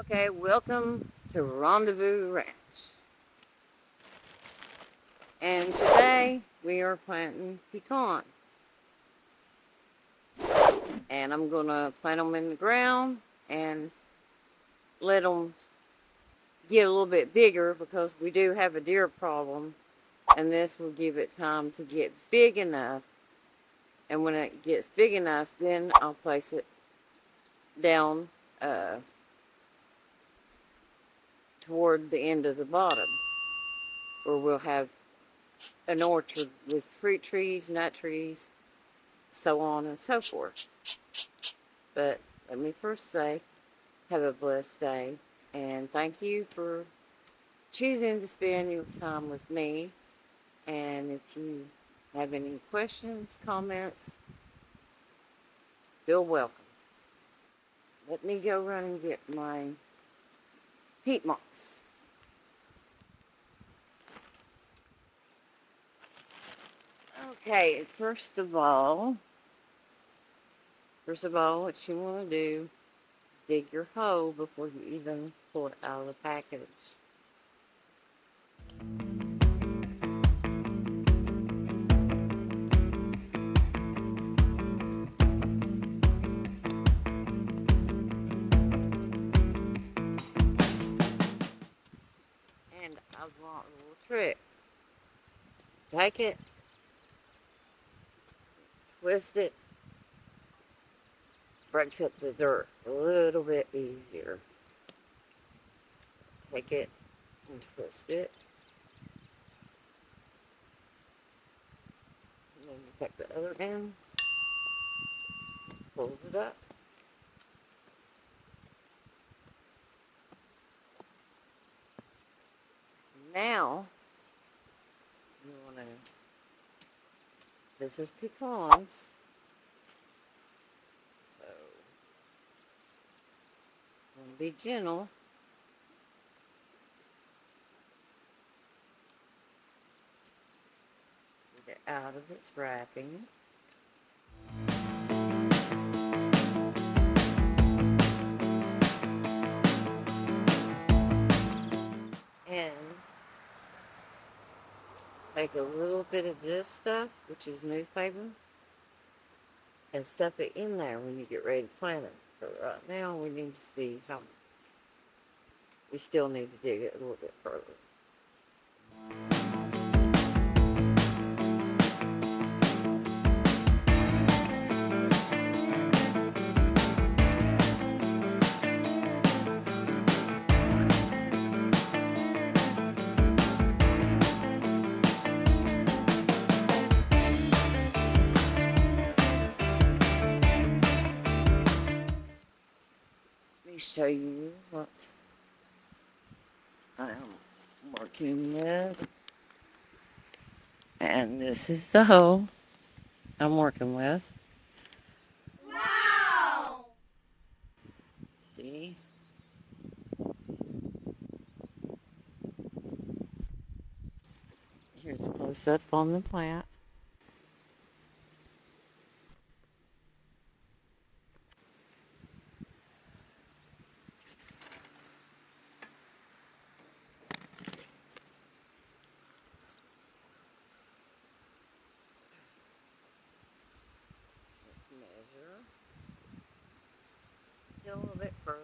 Okay, welcome to Rendezvous Ranch. And today we are planting pecan. And I'm going to plant them in the ground and let them get a little bit bigger because we do have a deer problem. And this will give it time to get big enough. And when it gets big enough, then I'll place it down toward the end of the bottom, where we'll have an orchard with fruit trees, nut trees, so on and so forth. But let me first say, have a blessed day, and thank you for choosing to spend your time with me. And if you have any questions, comments, feel welcome. Let me go run and get my peat moss. Okay, first of all, what you want to do is dig your hole before you even pull it out of the package. And I've got a little trick. Take it, twist it, breaks up the dirt a little bit easier. Take it and twist it. And then you take the other end, pulls it up. Now, you want to, this is pecans, so I'm going to be gentle. Get it out of its wrapping. And take a little bit of this stuff, which is newspaper, and stuff it in there when you get ready to plant it. So right now we need to see how, we still need to dig it a little bit further. Let me show you what I'm working with. And this is the hole I'm working with. Wow! See? Here's a close-up on the plant. Measure. Still a little bit further.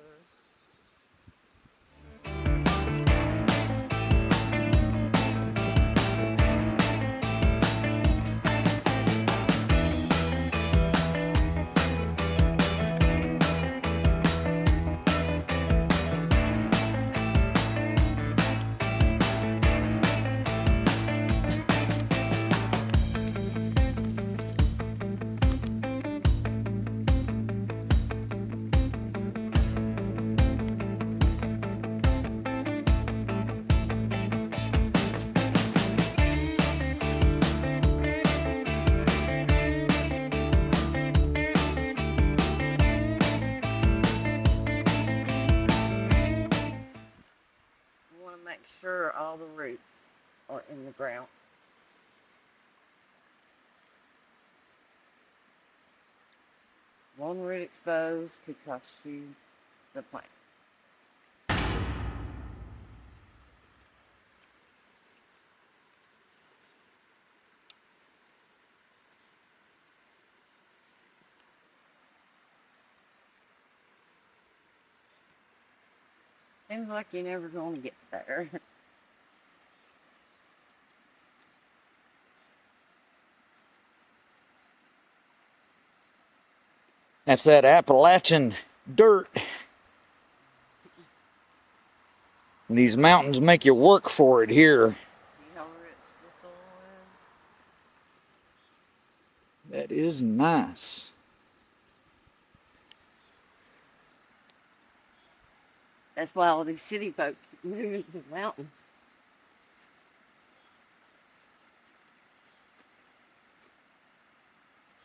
Make sure all the roots are in the ground. One root exposed could cost you the plant. Seems like you're never going to get there. That's that Appalachian dirt. And these mountains make you work for it here. See how rich the soil is? That is nice. That's why all these city folks move to the mountain.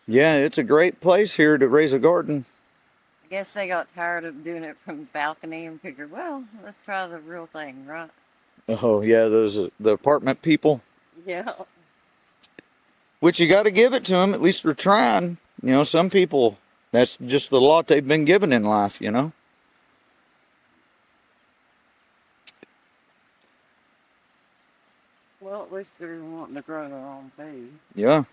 Yeah, it's a great place here to raise a garden. I guess they got tired of doing it from the balcony and figured, well, let's try the real thing, right? Oh, yeah, those the apartment people. Yeah. Which you got to give it to them. At least they're trying. You know, some people, that's just the lot they've been given in life, you know. Well, at least they're wanting to grow their own food. Yeah.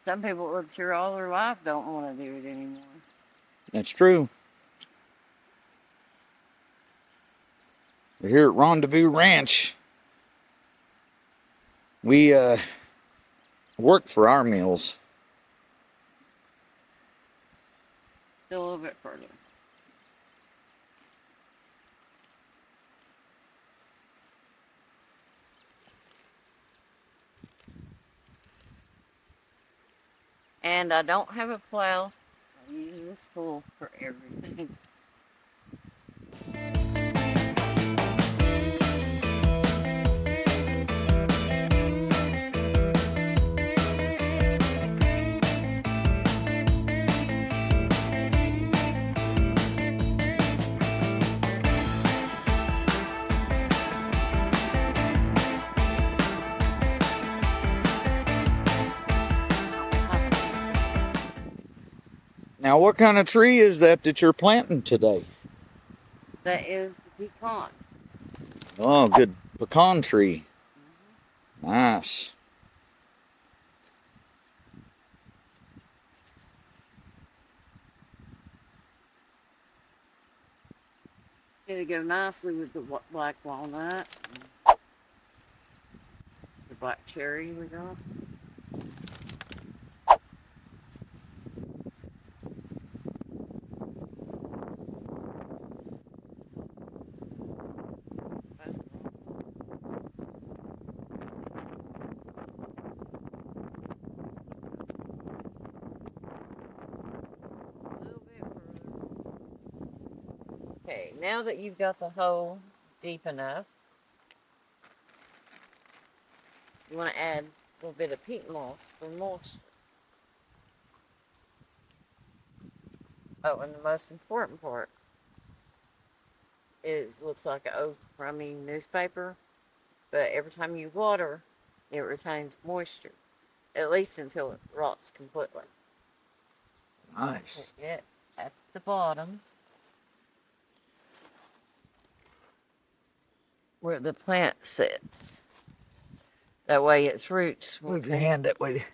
Some people live here all their life don't want to do it anymore. That's true. We're here at Rendezvous Ranch. We work for our meals. Still a little bit further. And I don't have a plow. I use this tool for everything. Now, what kind of tree is that you're planting today? That is the pecan. Oh, good pecan tree. Nice. It'll go nicely with the black walnut. The black cherry we got. Okay, now that you've got the hole deep enough, you want to add a little bit of peat moss for moisture. Oh, and the most important part is looks like an old crummy newspaper, but every time you water, it retains moisture, at least until it rots completely. Nice. Put it at the bottom, where the plant sits. That way its roots will Move your hand that way.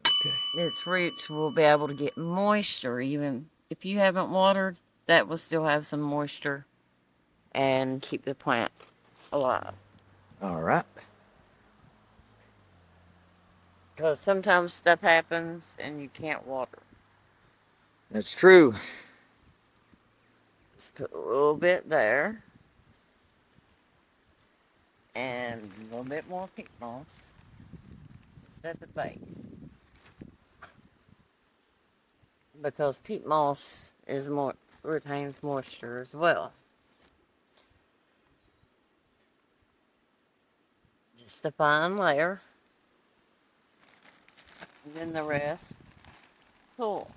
Okay. its roots will be able to get moisture. Even if you haven't watered, that will still have some moisture and keep the plant alive. All right. Because sometimes stuff happens and you can't water. That's true. Just put a little bit there. And a little bit more peat moss. Just at the base. Because peat moss is retains moisture as well. Just a fine layer. And then the rest, soil.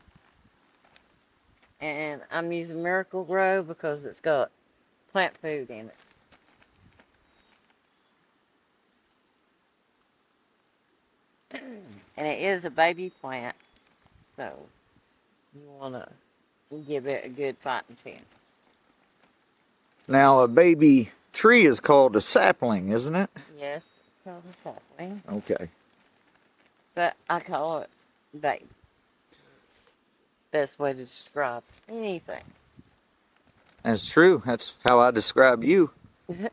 And I'm using Miracle Grow because it's got plant food in it. And it is a baby plant, so you want to give it a good fighting chance. Now, a baby tree is called a sapling, isn't it? Yes, it's called a sapling, Okay. but I call it baby. best way to describe anything. That's true. That's how I describe you. So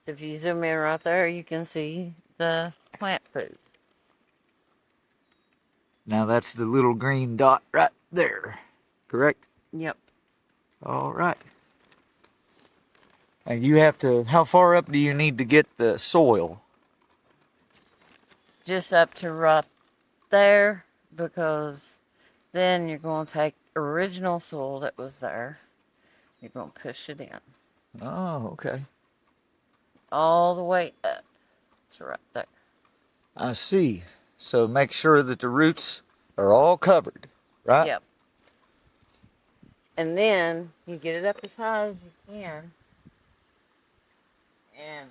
if you zoom in right there, you can see the plant food. Now that's the little green dot right there. Correct? Yep. All right. And you have to, how far up do you need to get the soil? Just up to right there, because then you're going to take original soil that was there. You're going to push it in. Oh, okay. All the way up to right there. I see. So make sure that the roots are all covered, right? Yep. And then you get it up as high as you can. And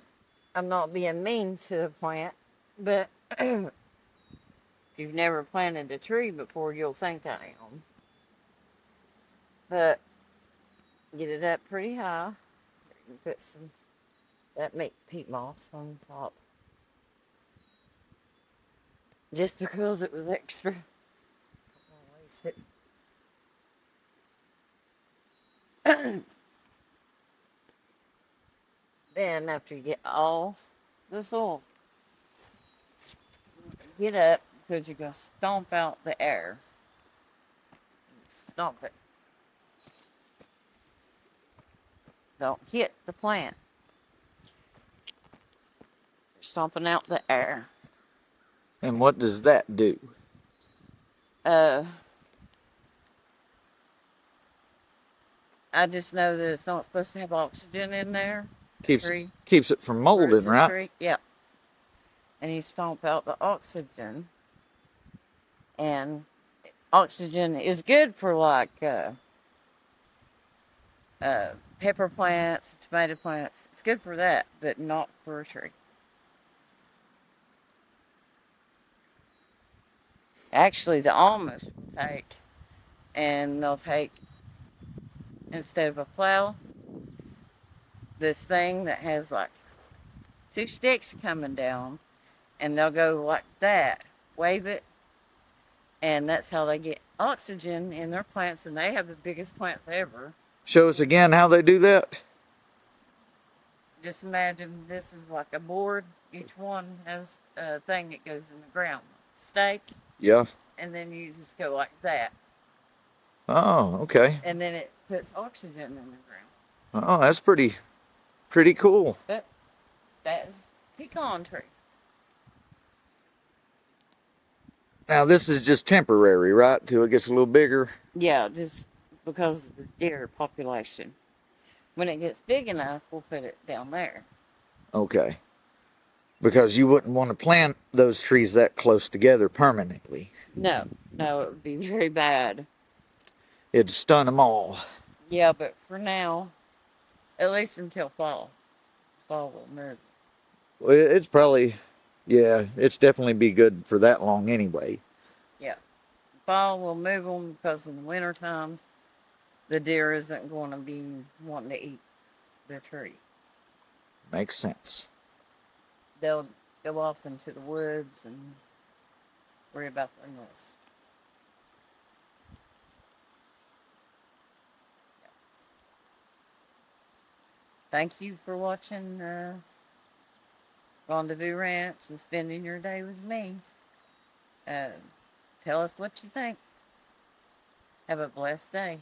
I'm not being mean to the plant, but if you've never planted a tree before, you'll think I am. But get it up pretty high. You can put some that peat moss on top. Just because it was extra. Then after you get all the soil, get up, because you're going to stomp out the air. Stomp it. Don't hit the plant. You're stomping out the air. And what does that do? I just know that it's not supposed to have oxygen in there. Keeps it from molding, right? Tree. Yep. And you stomp out the oxygen. And oxygen is good for like pepper plants, tomato plants. It's good for that, but not for a tree. Actually, the almonds will take, and they'll take, instead of a plow, this thing that has like 2 sticks coming down, and they'll go like that, wave it, and that's how they get oxygen in their plants, and they have the biggest plants ever. Show us again how they do that. Just imagine this is like a board. Each one has a thing that goes in the ground. Stake. Yeah. And then you just go like that. Oh, okay. And then it puts oxygen in the ground. Oh, that's pretty cool. But that's pecan tree. Now this is just temporary, right? Till it gets a little bigger. Yeah, just because of the deer population. When it gets big enough, we'll put it down there. Okay. Because you wouldn't want to plant those trees that close together permanently. No, it would be very bad. It'd stun them all. Yeah, but for now, at least until fall. Fall will move. Well, it's probably, yeah, it's definitely be good for that long anyway. Yeah. Fall will move them because in the wintertime, the deer isn't going to be wanting to eat the tree. Makes sense. They'll go off into the woods and worry about their nest. Thank you for watching Rendezvous Ranch and spending your day with me. Tell us what you think. Have a blessed day.